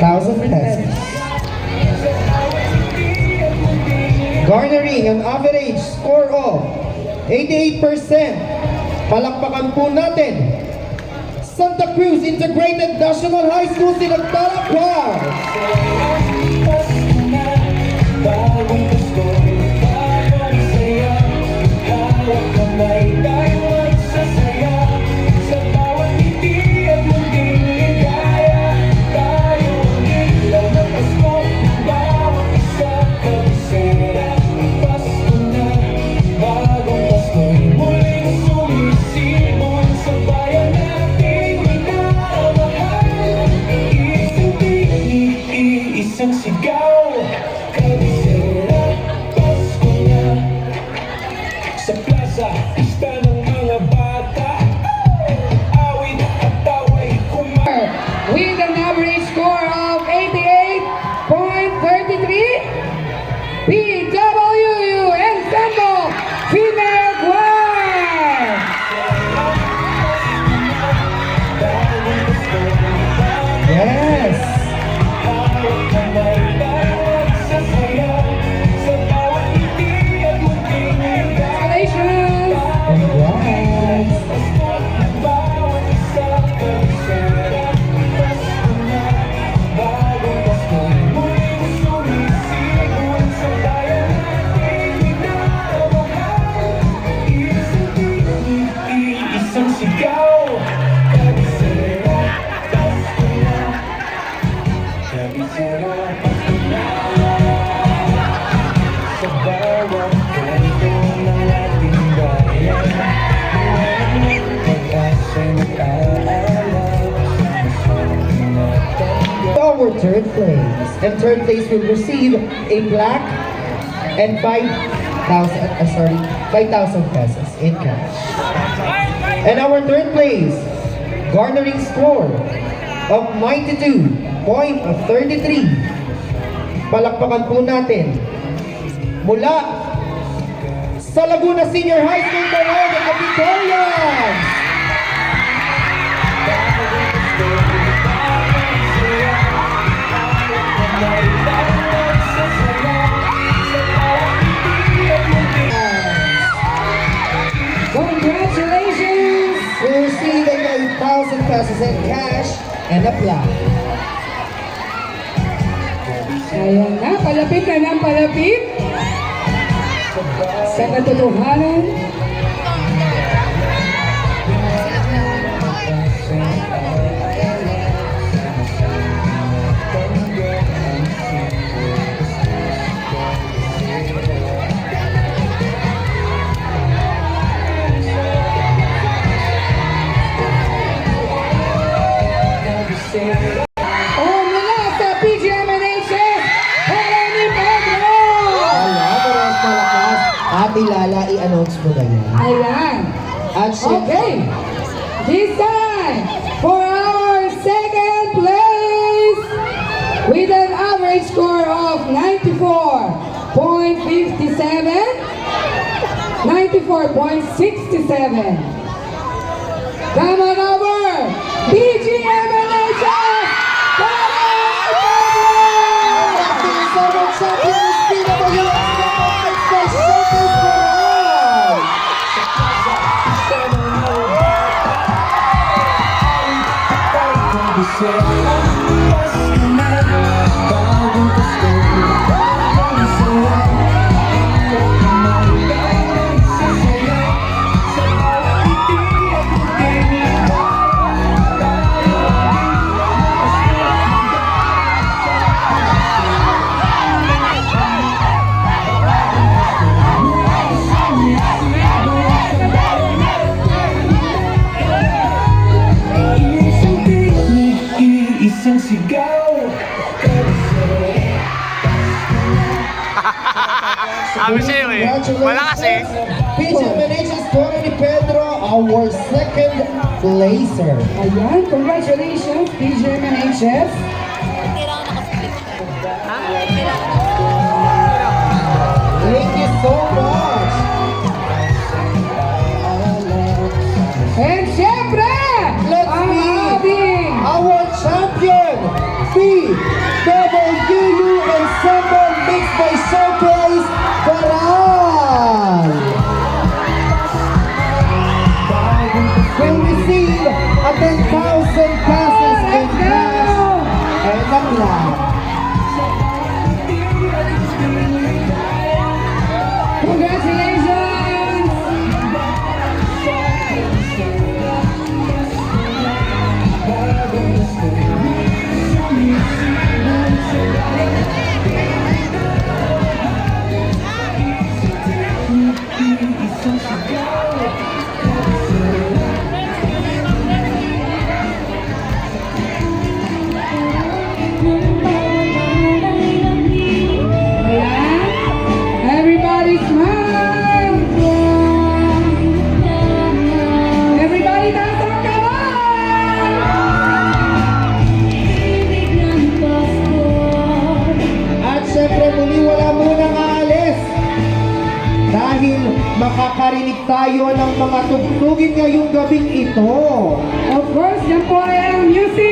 1,000 pesos. Garnering an average score of 88%. Palakpakan po natin Santa Cruz Integrated National High School Sinagtala Choir. With an average score of 88.33, PWU Ensemble Female Choir. Yes! Congratulations! Congrats! Our third place. And third place will receive a plaque and 5,000 pesos in cash. And our third place, garnering score of 92.33. Palakpakan po natin mula sa Laguna Senior High School, Baron ng Victorians. Congratulations! Receiving 8,000 pesos in cash and a plaque. Ayan na, palapit na ng palapit sa katotohanan. Mula sa PGMNHS, Helene Pedro! Wala, parehas malakas. Ate Lala, i-announce mo na yan. Ayan. At Okay. This time, for our second place, with an average score of 94.57, 94.67. Come on over, BGMNHS! Isang sigaw. Siya eh. Wala kasi. PGMNHS Tony ni Pedro, our second placer. Ayan, congratulations, PGMNHS. Thank you so much. And syempre, Let's ang meet ating our champion BWU Ensemble mixed by Showcase Coral will receive a 10,000 pesos in cash and a clap. Congratulations! Ayan. Everybody smile! Everybody dance on, come on! At syempre muli wala munang aalis dahil makakarinig tayo ng mga tugtugin ngayong gabing ito. Of course, yan po ay ang music